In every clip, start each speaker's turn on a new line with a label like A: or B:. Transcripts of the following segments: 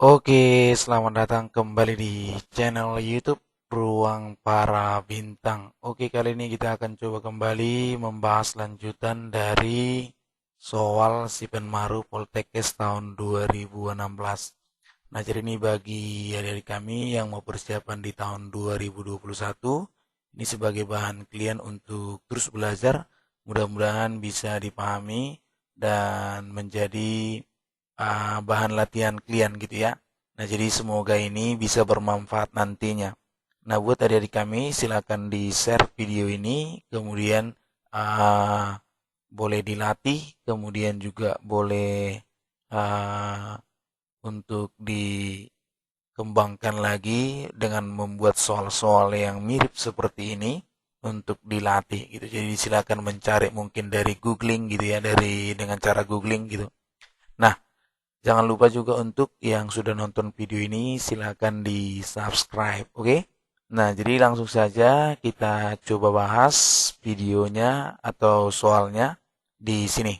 A: Oke, selamat datang kembali di channel YouTube Ruang Para Bintang. Oke, kali ini kita akan coba kembali membahas lanjutan dari soal Sipenmaru Poltekkes tahun 2016. Nah, jadi ini bagi adik-adik kami yang mau persiapan di tahun 2021, ini sebagai bahan klien untuk terus belajar, mudah-mudahan bisa dipahami dan menjadi bahan latihan klien gitu ya. Nah, jadi semoga ini bisa bermanfaat nantinya. Nah, buat adik-adik kami, silakan di-share video ini, kemudian uh, boleh dilatih, kemudian juga boleh uh, untuk dikembangkan lagi dengan membuat soal-soal yang mirip seperti ini untuk dilatih gitu. Jadi silakan mencari mungkin dari googling gitu ya, dari dengan cara googling gitu. Nah, jangan lupa juga untuk yang sudah nonton video ini silahkan di subscribe, oke? Nah, jadi langsung saja kita coba bahas videonya atau soalnya di sini.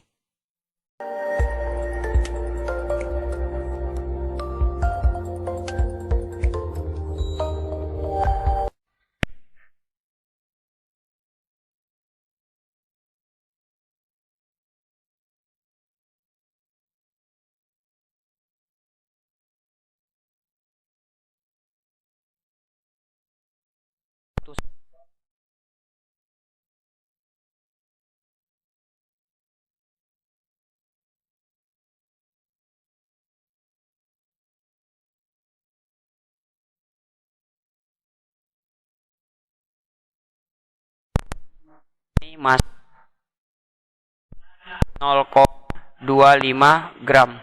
B: Ini mas 0,25 gram.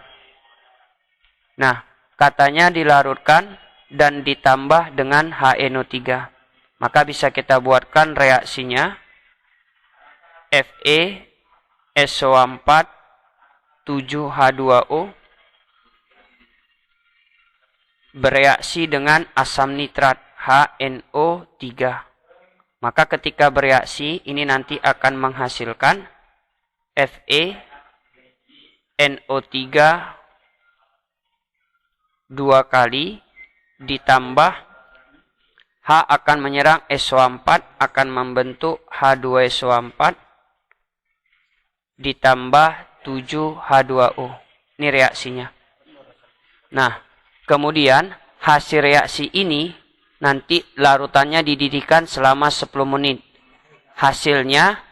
B: Nah, katanya dilarutkan dan ditambah dengan HNO3. Maka bisa kita buatkan reaksinya Fe SO4 7H2O bereaksi dengan asam nitrat HNO3. Maka ketika bereaksi ini nanti akan menghasilkan Fe NO3 2 kali ditambah H akan menyerang SO4 akan membentuk H2SO4 ditambah 7H2O. Ini reaksinya. Nah, kemudian hasil reaksi ini nanti larutannya dididihkan selama 10 menit. Hasilnya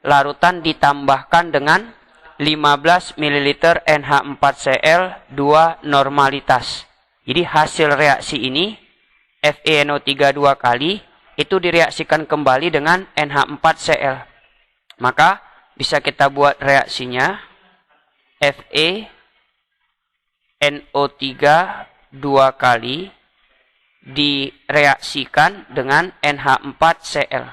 B: larutan ditambahkan dengan 15 ml NH4Cl 2 normalitas. Jadi hasil reaksi ini FeNO3 2 kali itu direaksikan kembali dengan NH4Cl. Maka bisa kita buat reaksinya FeNO3 2 kali direaksikan dengan NH4Cl.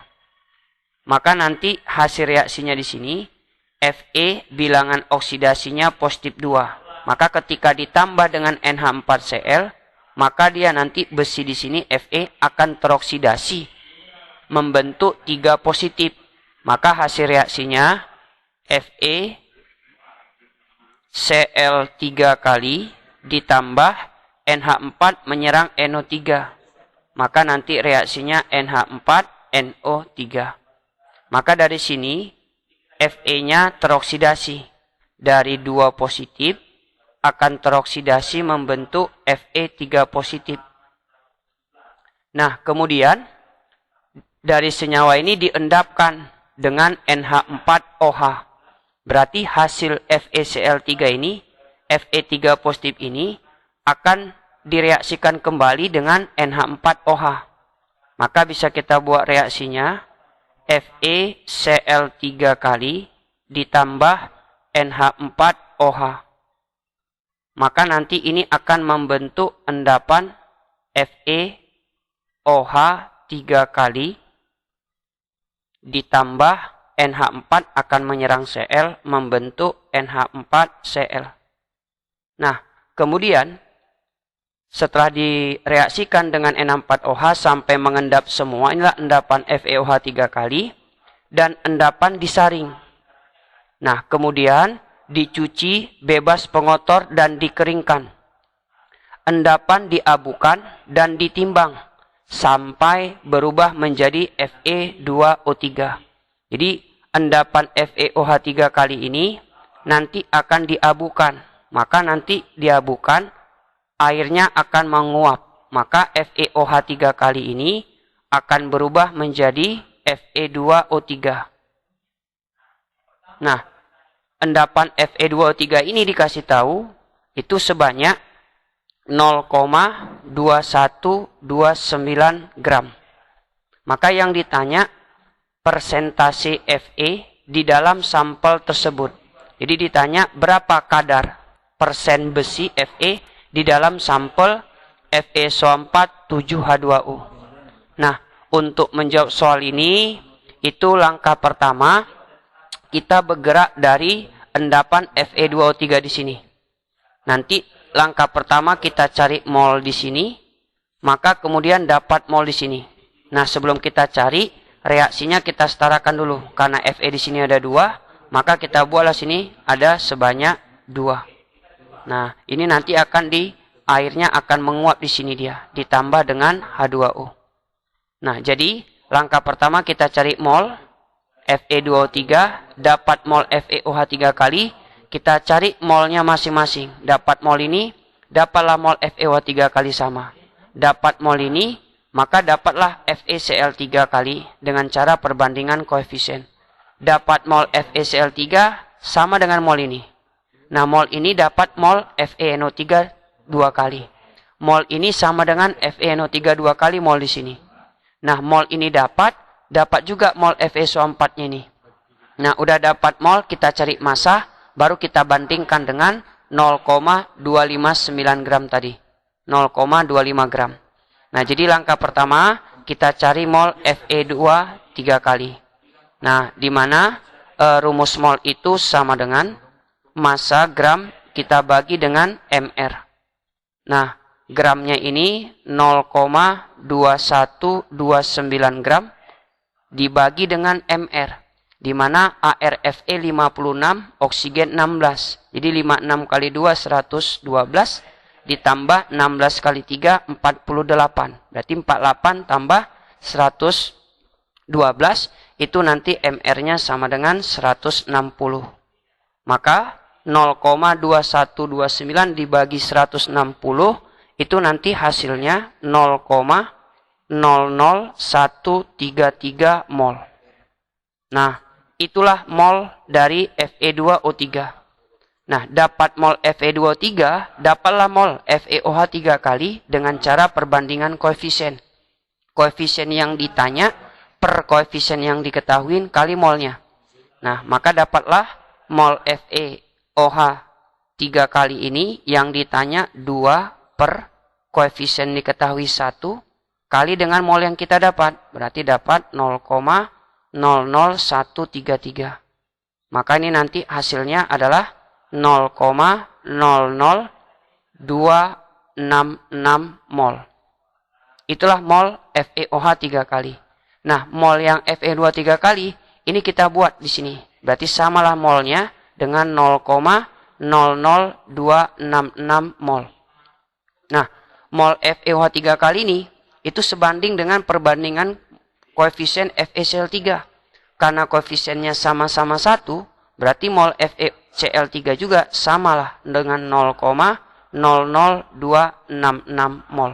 B: Maka nanti hasil reaksinya di sini Fe bilangan oksidasinya positif 2. Maka ketika ditambah dengan NH4Cl, maka dia nanti besi di sini Fe akan teroksidasi membentuk 3 positif. Maka hasil reaksinya Fe Cl3 kali ditambah NH4 menyerang NO3. Maka nanti reaksinya NH4NO3. Maka dari sini Fe-nya teroksidasi. Dari 2 positif akan teroksidasi membentuk Fe3 positif. Nah, kemudian dari senyawa ini diendapkan dengan NH4OH. Berarti hasil FeCl3 ini, Fe3 positif ini akan direaksikan kembali dengan NH4OH. Maka bisa kita buat reaksinya FeCl3 kali ditambah NH4OH. Maka nanti ini akan membentuk endapan FeOH 3 kali ditambah NH4 akan menyerang Cl membentuk NH4Cl. Nah, kemudian setelah direaksikan dengan NH4OH sampai mengendap semua, inilah endapan FeOH 3 kali dan endapan disaring. Nah, kemudian dicuci bebas pengotor dan dikeringkan. endapan diabukan dan ditimbang sampai berubah menjadi Fe2O3. Jadi endapan FeOH3 kali ini nanti akan diabukan. Maka nanti diabukan, airnya akan menguap. Maka FeOH3 kali ini akan berubah menjadi Fe2O3. Nah, endapan Fe2O3 ini dikasih tahu itu sebanyak 0,2129 gram. Maka yang ditanya persentase Fe di dalam sampel tersebut. Jadi ditanya berapa kadar persen besi Fe di dalam sampel FeSO4 7H2O. Nah, untuk menjawab soal ini, itu langkah pertama kita bergerak dari endapan Fe2O3 di sini. Nanti langkah pertama kita cari mol di sini, maka kemudian dapat mol di sini. Nah, sebelum kita cari, reaksinya kita setarakan dulu. Karena Fe di sini ada 2, maka kita buatlah sini ada sebanyak 2. Nah, ini nanti akan airnya akan menguap di sini dia, ditambah dengan H2O. Nah, jadi langkah pertama kita cari mol Fe2O3, dapat mol FeOH3 kali. Kita cari molnya masing-masing. Dapat mol ini, dapatlah mol FeOH3 kali sama. Dapat mol ini, maka dapatlah FeCl3 kali dengan cara perbandingan koefisien. Dapat mol FeCl3 sama dengan mol ini. Nah, mol ini dapat mol FeNO3 2 kali. Mol ini sama dengan FeNO3 2 kali mol di sini. Nah, mol ini dapat juga mol FeSO4-nya ini. Nah, udah dapat mol, kita cari massa, baru kita bandingkan dengan 0,259 gram tadi. 0,25 gram. Nah, jadi langkah pertama kita cari mol Fe2 3 kali. Nah, di mana rumus mol itu sama dengan massa gram kita bagi dengan mR. Nah, gramnya ini 0,2129 gram dibagi dengan mR. Di mana ARFE 56, oksigen 16. Jadi 56 kali 2, 112. Ditambah 16 kali 3, 48. Berarti 48 tambah 112. Itu nanti MR-nya sama dengan 160. Maka 0,2129 dibagi 160. Itu nanti hasilnya 0,00133 mol. Nah, itulah mol dari Fe2O3. Nah, dapat mol Fe2O3, dapatlah mol FeOH3 kali dengan cara perbandingan koefisien. Koefisien yang ditanya per koefisien yang diketahui kali molnya. Nah, maka dapatlah mol FeOH3 kali ini yang ditanya 2 per koefisien diketahui 1 kali dengan mol yang kita dapat. Berarti dapat 0,00133. Maka ini nanti hasilnya adalah 0,00266 mol. Itulah mol FeOH3 kali. Nah, mol yang Fe2 3 kali ini kita buat di sini. Berarti samalah molnya dengan 0,00266 mol. Nah, mol FeOH3 kali ini itu sebanding dengan perbandingan koefisien FeCl3. Karena koefisiennya sama-sama 1, berarti mol FeCl3 juga samalah dengan 0,00266 mol.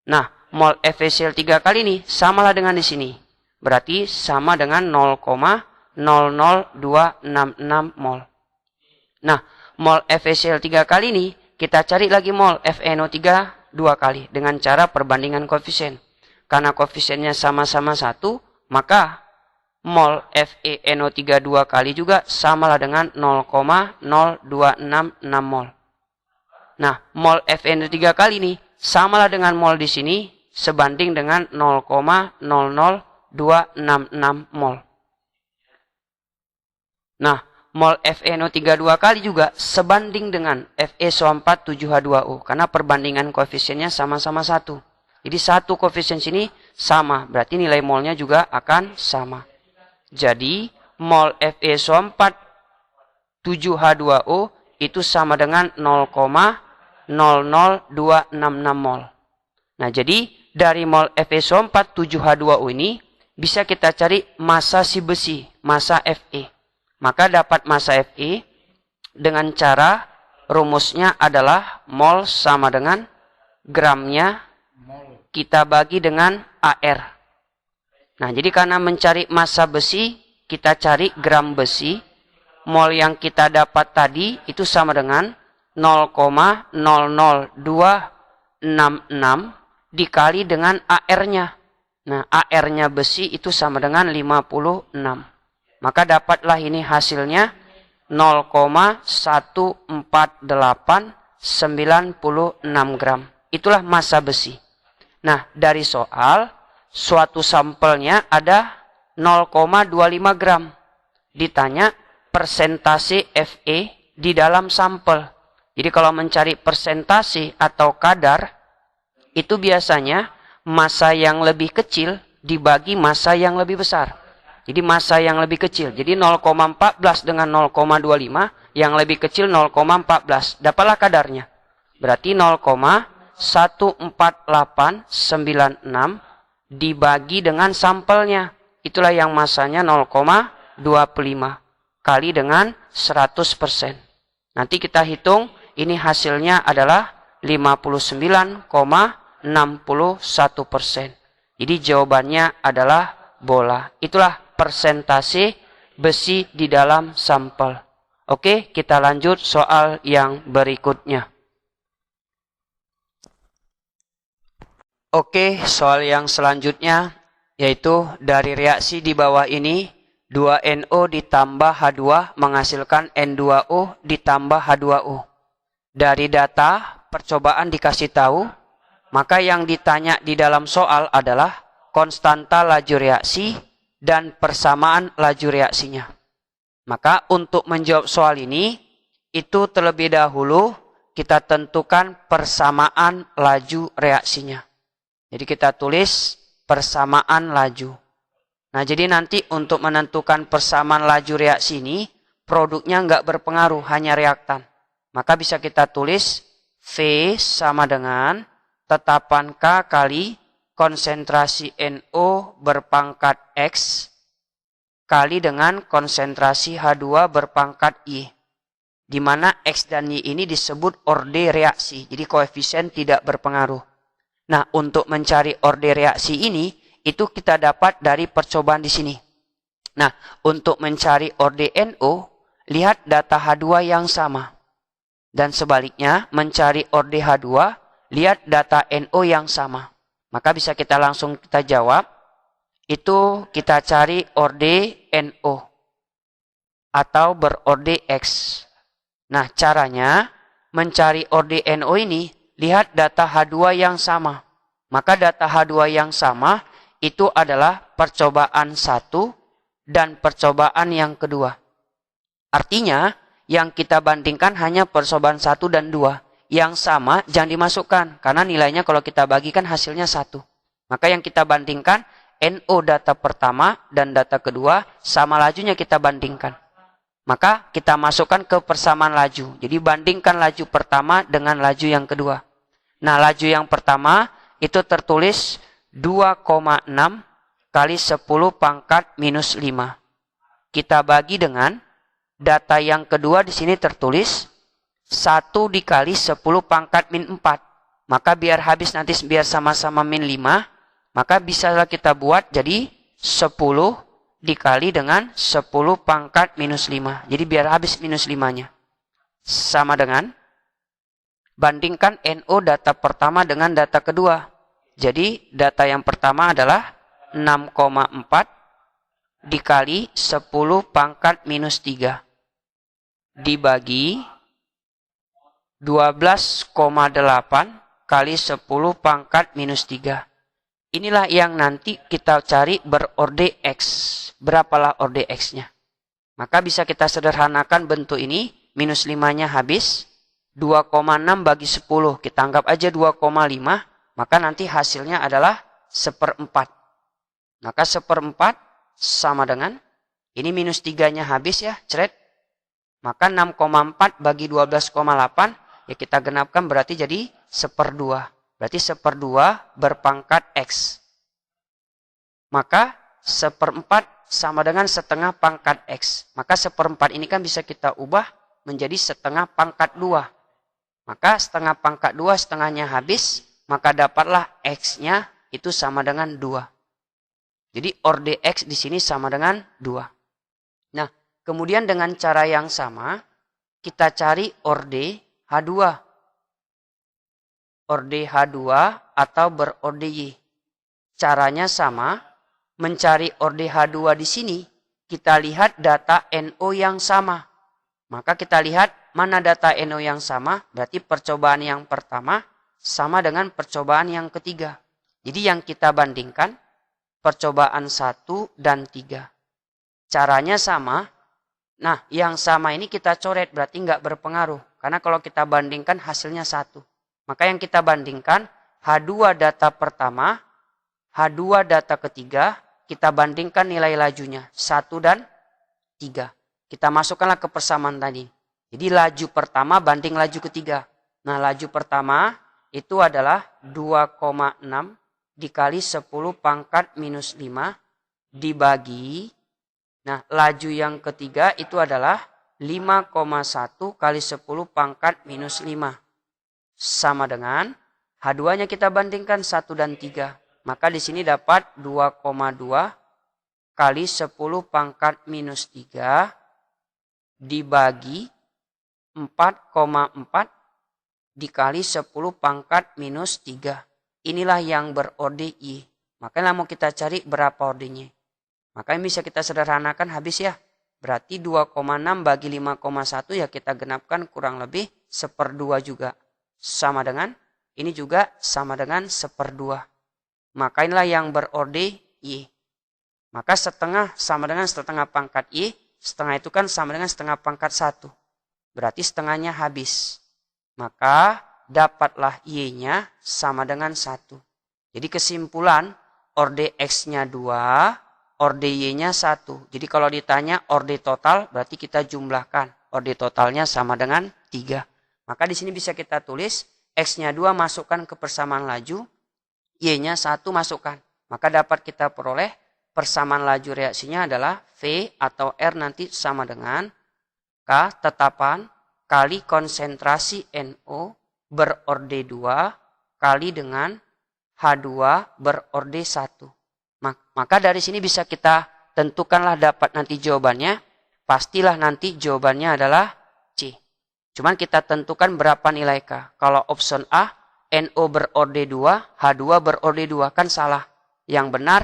B: Nah, mol FeCl3 kali ini samalah dengan di sini. Berarti sama dengan 0,00266 mol. Nah, mol FeCl3 kali ini kita cari lagi mol FeNO3 2 kali dengan cara perbandingan koefisien. Karena koefisiennya sama-sama 1, maka mol FeNO3 2 kali juga samalah dengan 0,0266 mol. Nah, mol FeNO3 kali ini samalah dengan mol di sini sebanding dengan 0,00266 mol. Nah, mol FeNO3 2 kali juga sebanding dengan FeSO4 7H2O karena perbandingan koefisiennya sama-sama 1. Jadi satu koefisien sini sama, berarti nilai molnya juga akan sama. Jadi mol FeSO4 7H2O itu sama dengan 0,00266 0,00266 mol. Nah, jadi dari mol FeSO4 7H2O ini bisa kita cari massa si besi, massa Fe. Maka dapat massa Fe dengan cara rumusnya adalah mol sama dengan gramnya kita bagi dengan AR. Nah, jadi karena mencari massa besi, kita cari gram besi. Mol yang kita dapat tadi itu sama dengan 0,00266 dikali dengan AR-nya. Nah, AR-nya besi itu sama dengan 56. Maka dapatlah ini hasilnya 0,14896 gram. Itulah massa besi. Nah, dari soal, suatu sampelnya ada 0,25 gram. Ditanya persentase Fe di dalam sampel. Jadi kalau mencari persentase atau kadar, itu biasanya massa yang lebih kecil dibagi massa yang lebih besar. Jadi massa yang lebih kecil. Jadi 0,14 dengan 0,25, yang lebih kecil 0,14. Dapatlah kadarnya. Berarti 0,14896 dibagi dengan sampelnya. Itulah yang massanya 0,25 kali dengan 100%. Nanti kita hitung, ini hasilnya adalah 59,61%. Jadi jawabannya adalah bola. Itulah persentase besi di dalam sampel. Oke, kita lanjut soal yang berikutnya. Oke, soal yang selanjutnya yaitu dari reaksi di bawah ini 2NO ditambah H2 menghasilkan N2O ditambah H2O. Dari data percobaan dikasih tahu, maka yang ditanya di dalam soal adalah konstanta laju reaksi dan persamaan laju reaksinya. Maka untuk menjawab soal ini, itu terlebih dahulu kita tentukan persamaan laju reaksinya. Jadi kita tulis persamaan laju. Nah, jadi nanti untuk menentukan persamaan laju reaksi ini, produknya nggak berpengaruh, hanya reaktan. Maka bisa kita tulis V sama dengan tetapan K kali konsentrasi NO berpangkat X kali dengan konsentrasi H2 berpangkat Y. Di mana X dan Y ini disebut orde reaksi, jadi koefisien tidak berpengaruh. Nah, untuk mencari orde reaksi ini, itu kita dapat dari percobaan di sini. Nah, untuk mencari orde NO, lihat data H2 yang sama. Dan sebaliknya, mencari orde H2, lihat data NO yang sama. Maka bisa kita langsung kita jawab, itu kita cari orde NO atau berorde X. Nah, caranya mencari orde NO ini, lihat data H2 yang sama. Maka data H2 yang sama itu adalah percobaan 1 dan percobaan yang kedua. Artinya, yang kita bandingkan hanya percobaan 1 dan 2. Yang sama jangan dimasukkan, karena nilainya kalau kita bagikan hasilnya 1. Maka yang kita bandingkan, NO data pertama dan data kedua, sama lajunya kita bandingkan. Maka kita masukkan ke persamaan laju. Jadi bandingkan laju pertama dengan laju yang kedua. Nah, laju yang pertama itu tertulis 2,6 kali 10 pangkat minus 5. Kita bagi dengan data yang kedua di sini tertulis 1 dikali 10 pangkat min 4. Maka biar habis nanti biar sama-sama min 5, maka bisalah kita buat jadi 10 dikali dengan 10 pangkat minus 5. Jadi biar habis minus 5-nya. Sama dengan bandingkan NO data pertama dengan data kedua. Jadi data yang pertama adalah 6,4 dikali 10 pangkat minus 3. Dibagi 12,8 kali 10 pangkat minus 3. Inilah yang nanti kita cari berorde X. Berapalah orde X-nya? Maka bisa kita sederhanakan bentuk ini. Minus 5-nya habis. 2,6 bagi 10. Kita anggap aja 2,5. Maka nanti hasilnya adalah 1/4. Maka 1/4 sama dengan, ini minus 3-nya habis ya, ceret. Maka 6,4 bagi 12,8 ya kita genapkan berarti jadi 1/2. Berarti 1/2 berpangkat X. Maka 1/4 sama dengan setengah pangkat X. Maka 1/4 ini kan bisa kita ubah menjadi setengah pangkat 2. Maka setengah pangkat 2 setengahnya habis, maka dapatlah X-nya itu sama dengan 2. Jadi orde X di sini sama dengan 2. Nah, kemudian dengan cara yang sama, kita cari orde H2. Orde H2 atau berorde Y. Caranya sama, mencari orde H2 di sini, kita lihat data NO yang sama. Maka kita lihat mana data NO yang sama, berarti percobaan yang pertama sama dengan percobaan yang ketiga. Jadi yang kita bandingkan, percobaan 1 dan 3. Caranya sama. Nah, yang sama ini kita coret berarti nggak berpengaruh. Karena kalau kita bandingkan hasilnya 1. Maka yang kita bandingkan H2 data pertama, H2 data ketiga, kita bandingkan nilai lajunya 1 dan 3. Kita masukkanlah ke persamaan tadi. Jadi laju pertama banding laju ketiga. Nah, laju pertama itu adalah 2,6 dikali 10 pangkat minus 5 dibagi. Nah, laju yang ketiga itu adalah 5,1 kali 10 pangkat minus 5. Sama dengan H2-nya kita bandingkan 1 dan 3. Maka di sini dapat 2,2 kali 10 pangkat minus 3 dibagi 4,4 dikali 10 pangkat minus 3. Inilah yang berorde Y. Makanya mau kita cari berapa ordenya. Makanya bisa kita sederhanakan habis ya. Berarti 2,6 bagi 5,1 ya kita genapkan kurang lebih 1/2 juga. Sama dengan, ini juga sama dengan 1/2. Maka inilah yang berorde Y. Maka setengah sama dengan setengah pangkat Y. Setengah itu kan sama dengan setengah pangkat 1. Berarti setengahnya habis. Maka dapatlah Y-nya sama dengan 1. Jadi kesimpulan, orde X-nya 2, orde Y-nya 1. Jadi kalau ditanya orde total, berarti kita jumlahkan. Orde totalnya sama dengan 3. Maka di sini bisa kita tulis, X-nya 2 masukkan ke persamaan laju, Y-nya 1 masukkan. Maka dapat kita peroleh persamaan laju reaksinya adalah V atau R nanti sama dengan K tetapan kali konsentrasi NO berorde 2 kali dengan H2 berorde 1. Maka dari sini bisa kita tentukanlah dapat nanti jawabannya. Pastilah nanti jawabannya adalah C. Cuman kita tentukan berapa nilai K. Kalau option A, NO berorde 2, H2 berorde 2. Kan salah. Yang benar,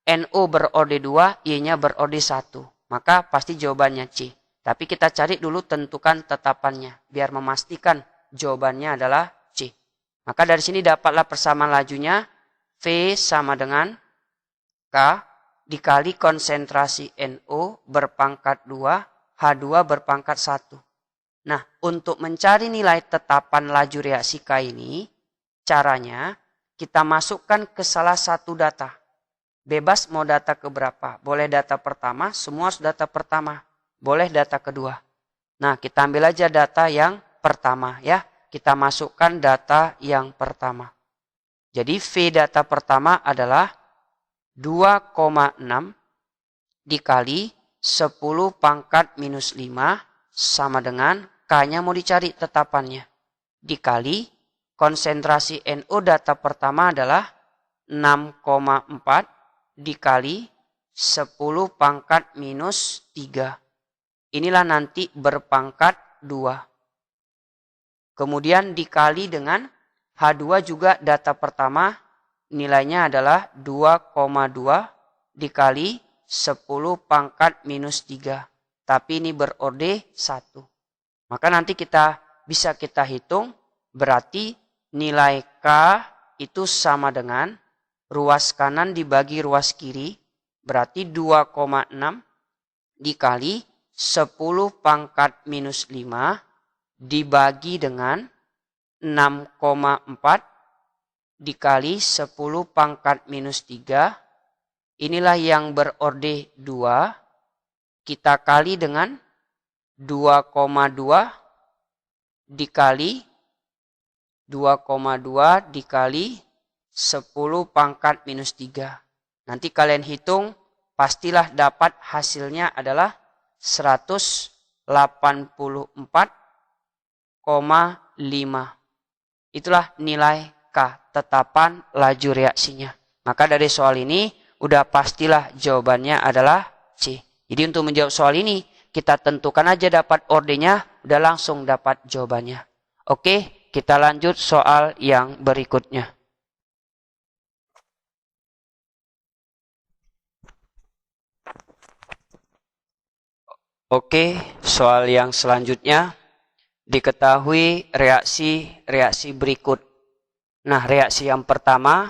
B: NO berorde 2, Y-nya berorde 1. Maka pasti jawabannya C. Tapi kita cari dulu tentukan tetapannya. Biar memastikan jawabannya adalah C. Maka dari sini dapatlah persamaan lajunya. V sama dengan K dikali konsentrasi NO berpangkat 2, H2 berpangkat 1. Nah, untuk mencari nilai tetapan laju reaksi K ini, caranya kita masukkan ke salah satu data. Bebas mau data keberapa. Boleh data pertama, semua data pertama. Boleh data kedua. Nah, kita ambil aja data yang pertama ya. Kita masukkan data yang pertama. Jadi V data pertama adalah 2,6 dikali 10 pangkat minus 5 sama dengan K-nya mau dicari tetapannya. Dikali konsentrasi NO data pertama adalah 6,4 dikali 10 pangkat minus 3. Inilah nanti berpangkat 2. Kemudian dikali dengan H2 juga data pertama nilainya adalah 2,2 dikali 10 pangkat minus 3. Tapi ini berorde 1. Maka nanti bisa kita hitung berarti nilai K itu sama dengan ruas kanan dibagi ruas kiri. Berarti 2,6 dikali 10 pangkat minus 5 dibagi dengan 6,4 dikali 10 pangkat minus 3. Inilah yang berorde 2. Kita kali dengan 2,2 dikali 2,2 dikali 10 pangkat minus 3. Nanti kalian hitung, pastilah dapat hasilnya adalah 184,5. Itulah nilai K, tetapan laju reaksinya. Maka dari soal ini, udah pastilah jawabannya adalah C. Jadi untuk menjawab soal ini, kita tentukan aja dapat ordernya, udah langsung dapat jawabannya. Oke, kita lanjut soal yang berikutnya. Oke, soal yang selanjutnya. Diketahui reaksi berikut. Nah, reaksi yang pertama,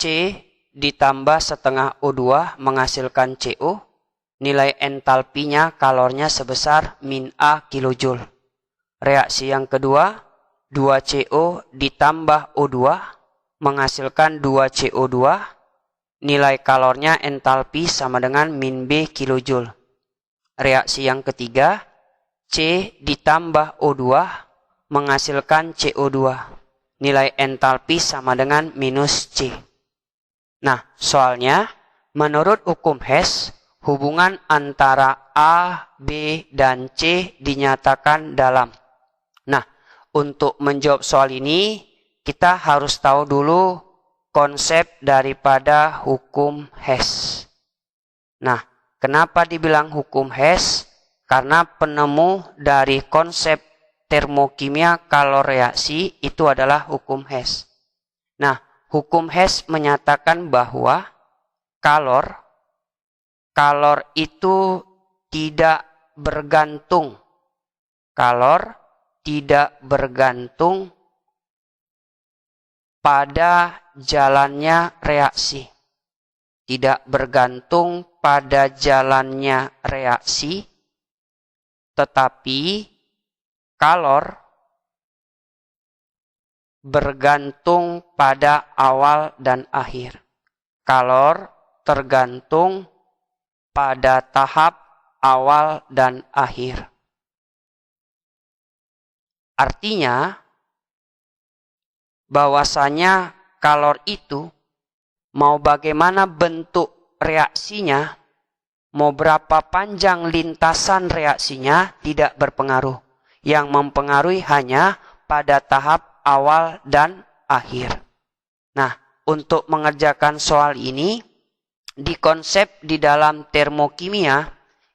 B: C ditambah setengah O2 menghasilkan CO. Nilai entalpinya kalornya sebesar min A kilojoule. Reaksi yang kedua, 2CO ditambah O2 menghasilkan 2CO2. Nilai kalornya entalpi sama dengan min B kilojoule. Reaksi yang ketiga, C ditambah O2 menghasilkan CO2. Nilai entalpi sama dengan minus C. Nah, soalnya, menurut hukum Hess, hubungan antara A, B, dan C dinyatakan dalam. Nah, untuk menjawab soal ini, kita harus tahu dulu konsep daripada hukum Hess. Nah, kenapa dibilang hukum Hess? Karena penemu dari konsep termokimia kalor reaksi itu adalah hukum Hess. Nah, hukum Hess menyatakan bahwa kalor itu tidak bergantung. Kalor tidak bergantung pada jalannya reaksi. Tidak bergantung pada jalannya reaksi, tetapi kalor bergantung pada awal dan akhir. Kalor tergantung pada tahap awal dan akhir. Artinya, bahwasanya kalor itu mau bagaimana bentuk reaksinya, mau berapa panjang lintasan reaksinya tidak berpengaruh. Yang mempengaruhi hanya pada tahap awal dan akhir. Nah, untuk mengerjakan soal ini, di konsep di dalam termokimia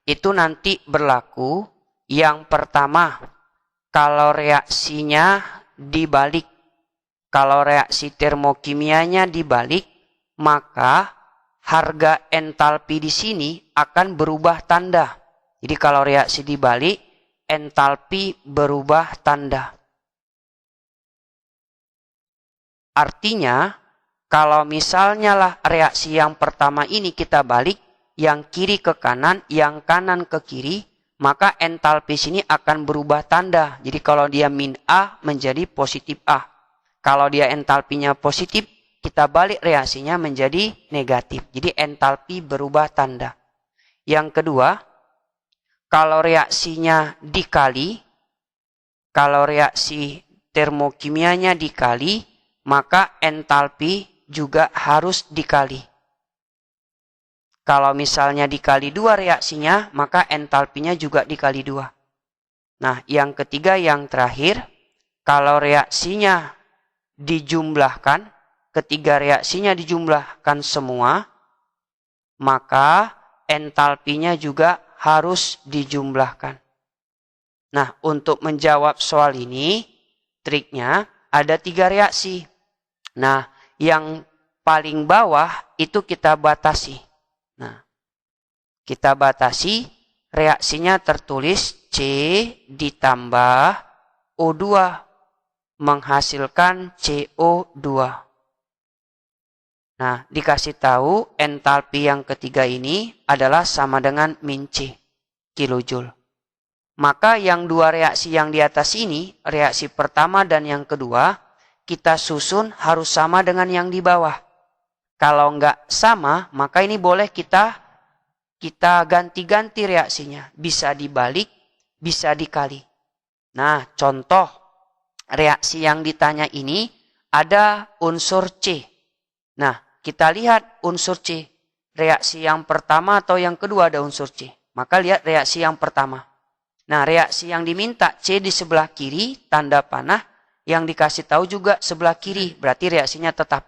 B: itu nanti berlaku yang pertama, kalau reaksinya dibalik. Kalau reaksi termokimianya dibalik, maka harga entalpi di sini akan berubah tanda. Jadi kalau reaksi dibalik, entalpi berubah tanda. Artinya, kalau misalnya lah reaksi yang pertama ini kita balik, yang kiri ke kanan, yang kanan ke kiri, maka entalpi sini akan berubah tanda. Jadi kalau dia min A menjadi positif A. Kalau dia entalpinya positif, kita balik reaksinya menjadi negatif. Jadi entalpi berubah tanda. Yang kedua, kalau reaksinya dikali, kalau reaksi termokimianya dikali, maka entalpi juga harus dikali. Kalau misalnya dikali 2 reaksinya, maka entalpinya juga dikali 2. Nah, yang ketiga, yang terakhir, kalau reaksinya dijumlahkan, ketiga reaksinya dijumlahkan semua, maka entalpinya juga harus dijumlahkan. Nah, untuk menjawab soal ini, triknya ada 3 reaksi. Nah, yang paling bawah itu kita batasi. Nah, kita batasi, reaksinya tertulis C ditambah O2 menghasilkan CO2. Nah, dikasih tahu entalpi yang ketiga ini adalah sama dengan min C, kilojoule. Maka yang 2 reaksi yang di atas ini, reaksi pertama dan yang kedua, kita susun harus sama dengan yang di bawah. Kalau enggak sama, maka ini boleh kita ganti-ganti reaksinya. Bisa dibalik, bisa dikali. Nah, contoh reaksi yang ditanya ini ada unsur C. Nah, kita lihat unsur C. Reaksi yang pertama atau yang kedua ada unsur C. Maka lihat reaksi yang pertama. Nah, reaksi yang diminta C di sebelah kiri, tanda panah. Yang dikasih tahu juga sebelah kiri, berarti reaksinya tetap.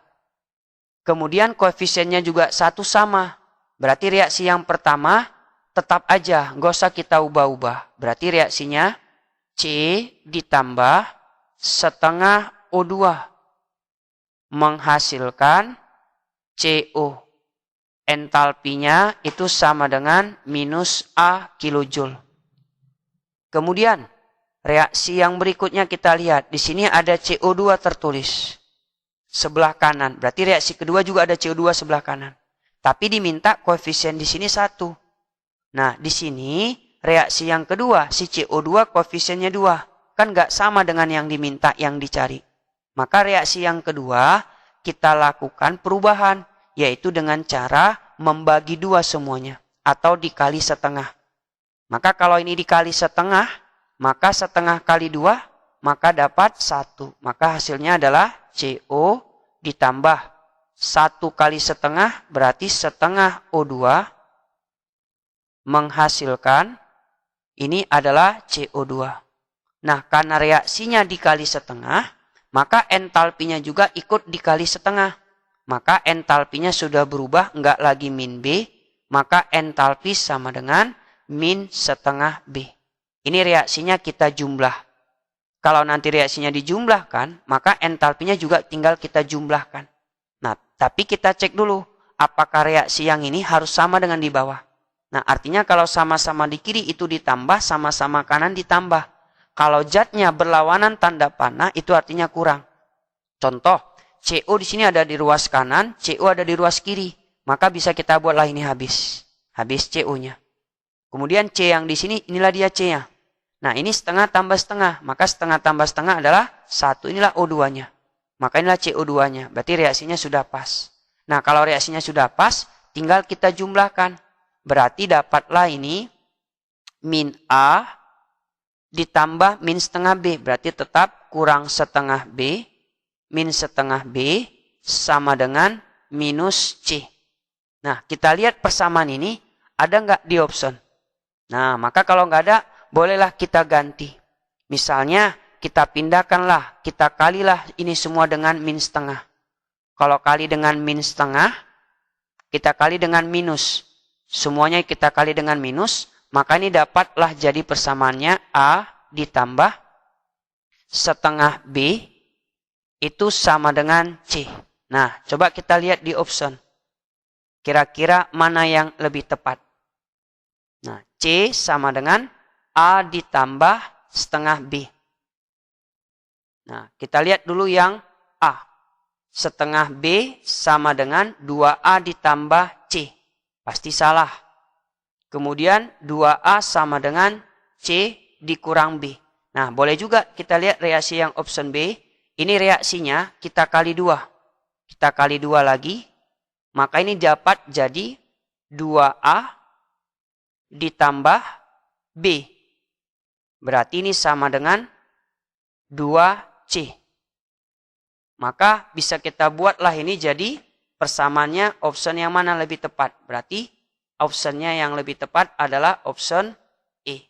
B: Kemudian koefisiennya juga satu sama. Berarti reaksi yang pertama tetap aja, nggak usah kita ubah-ubah. Berarti reaksinya C ditambah setengah O2 menghasilkan CO. Entalpinya itu sama dengan minus A kilojoule. Kemudian reaksi yang berikutnya kita lihat. Di sini ada CO2 tertulis sebelah kanan. Berarti reaksi kedua juga ada CO2 sebelah kanan. Tapi diminta koefisien di sini 1. Nah, di sini reaksi yang kedua, si CO2 koefisiennya 2. Kan nggak sama dengan yang diminta, yang dicari. Maka reaksi yang kedua, kita lakukan perubahan. Yaitu dengan cara membagi 2 semuanya. Atau dikali setengah. Maka kalau ini dikali setengah, maka setengah kali 2, maka dapat 1. Maka hasilnya adalah CO ditambah 1 kali setengah, berarti setengah O2 menghasilkan, ini adalah CO2. Nah, karena reaksinya dikali setengah, maka entalpinya juga ikut dikali setengah. Maka entalpinya sudah berubah, enggak lagi min B, maka entalpi sama dengan min setengah B. Ini reaksinya kita jumlah. Kalau nanti reaksinya dijumlahkan, maka entalpinya juga tinggal kita jumlahkan. Nah, tapi kita cek dulu, apakah reaksi yang ini harus sama dengan di bawah. Nah, artinya kalau sama-sama di kiri itu ditambah, sama-sama kanan ditambah. Kalau zatnya berlawanan tanda panah, itu artinya kurang. Contoh, CO di sini ada di ruas kanan, CO ada di ruas kiri. Maka bisa kita buatlah ini habis. Habis CO-nya. Kemudian C yang di sini, inilah dia C-nya. Nah, ini setengah tambah setengah. Maka setengah tambah setengah adalah 1. Inilah O2-nya. Maka inilah CO2-nya. Berarti reaksinya sudah pas. Nah, kalau reaksinya sudah pas, tinggal kita jumlahkan. Berarti dapatlah ini min A ditambah min setengah B. Berarti tetap kurang setengah B. Min setengah B sama dengan minus C. Nah, kita lihat persamaan ini ada nggak di option. Nah, maka kalau nggak ada, bolehlah kita ganti. Misalnya, kita pindahkanlah, kita kalilah ini semua dengan min setengah. Kalau kali dengan min setengah, kita kali dengan minus. Semuanya kita kali dengan minus, maka ini dapatlah jadi persamaannya A ditambah setengah B itu sama dengan C. Nah, coba kita lihat di option. Kira-kira mana yang lebih tepat? Nah, C sama dengan A ditambah setengah B. Nah, kita lihat dulu yang A. Setengah B sama dengan 2A ditambah C. Pasti salah. Kemudian 2A sama dengan C dikurang B. Nah, boleh juga kita lihat reaksi yang option B. Ini reaksinya kita kali 2. Kita kali 2 lagi. Maka ini dapat jadi 2A ditambah B. Berarti ini sama dengan 2C. Maka bisa kita buatlah ini jadi persamaannya option yang mana lebih tepat. Berarti optionnya yang lebih tepat adalah option E.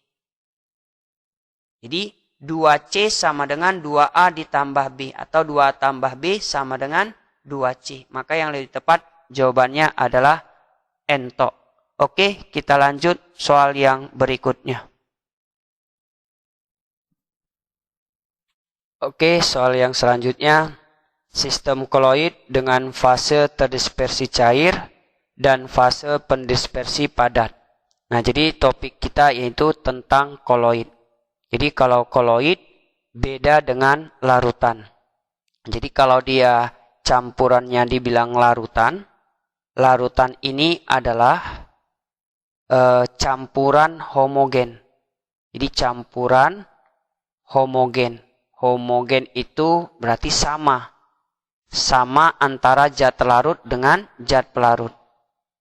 B: Jadi 2C sama dengan 2A ditambah B. Atau 2A tambah B sama dengan 2C. Maka yang lebih tepat jawabannya adalah ento. Oke, kita lanjut soal yang berikutnya. Oke, soal yang selanjutnya. Sistem koloid dengan fase terdispersi cair dan fase pendispersi padat. Nah, jadi topik kita yaitu tentang koloid. Jadi kalau koloid beda dengan larutan. Jadi kalau dia campurannya dibilang larutan, larutan ini adalah campuran homogen. Jadi campuran homogen. Homogen itu berarti sama. Sama antara zat larut dengan zat pelarut.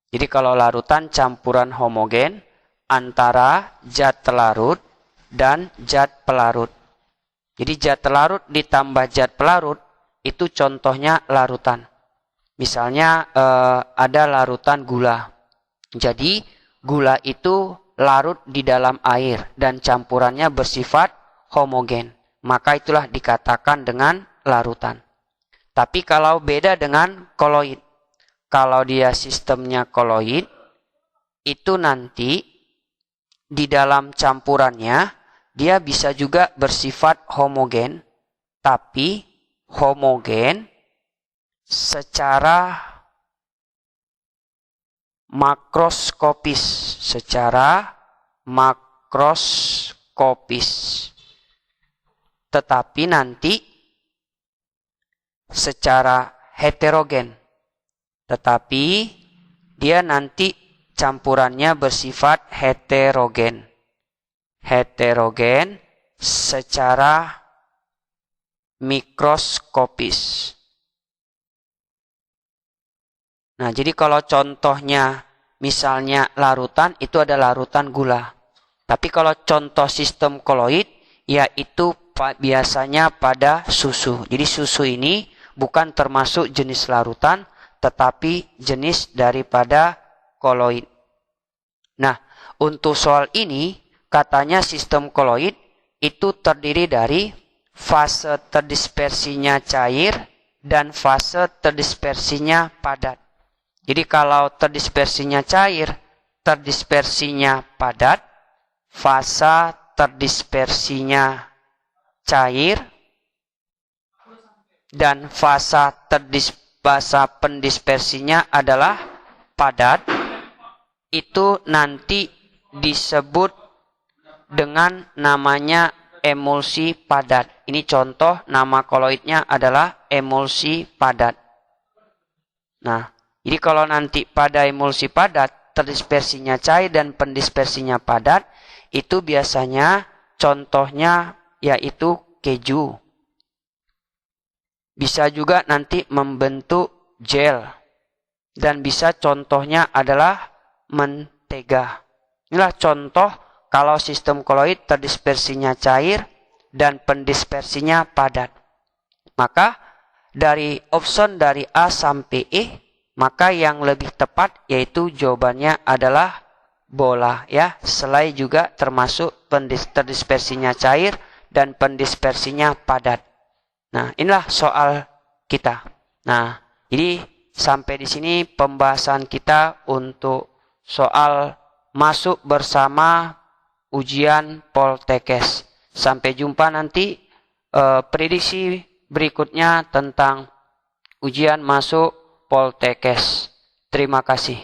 B: Jadi kalau larutan campuran homogen antara zat larut dan zat pelarut. Jadi zat larut ditambah zat pelarut itu contohnya larutan. Misalnya ada larutan gula. Jadi gula itu larut di dalam air dan campurannya bersifat homogen. Maka itulah dikatakan dengan larutan. Tapi kalau beda dengan koloid. Kalau dia sistemnya koloid, itu nanti di dalam campurannya dia bisa juga bersifat homogen. Tapi homogen secara makroskopis, tetapi nanti secara heterogen, tetapi dia nanti campurannya bersifat heterogen secara mikroskopis. Nah, jadi kalau contohnya misalnya larutan, itu ada larutan gula. Tapi kalau contoh sistem koloid, yaitu biasanya pada susu. Jadi susu ini bukan termasuk jenis larutan, tetapi jenis daripada koloid. Nah, untuk soal ini, katanya sistem koloid itu terdiri dari fase terdispersinya cair dan fase terdispersinya padat. Jadi kalau terdispersinya cair, terdispersinya padat, fase terdispersinya cair, dan fase pendispersinya adalah padat, itu nanti disebut dengan namanya emulsi padat. Ini contoh nama koloidnya adalah emulsi padat. Nah, jadi kalau nanti pada emulsi padat, terdispersinya cair dan pendispersinya padat, itu biasanya contohnya yaitu keju. Bisa juga nanti membentuk gel. Dan bisa contohnya adalah mentega. Inilah contoh kalau sistem koloid terdispersinya cair dan pendispersinya padat. Maka dari option dari A sampai E, maka yang lebih tepat yaitu jawabannya adalah bola ya. Selai juga termasuk terdispersinya cair dan pendispersinya padat. Nah, inilah soal kita. Nah, jadi sampai di sini pembahasan kita untuk soal masuk bersama ujian Poltekkes. Sampai jumpa nanti prediksi berikutnya tentang ujian masuk Poltekkes. Terima kasih.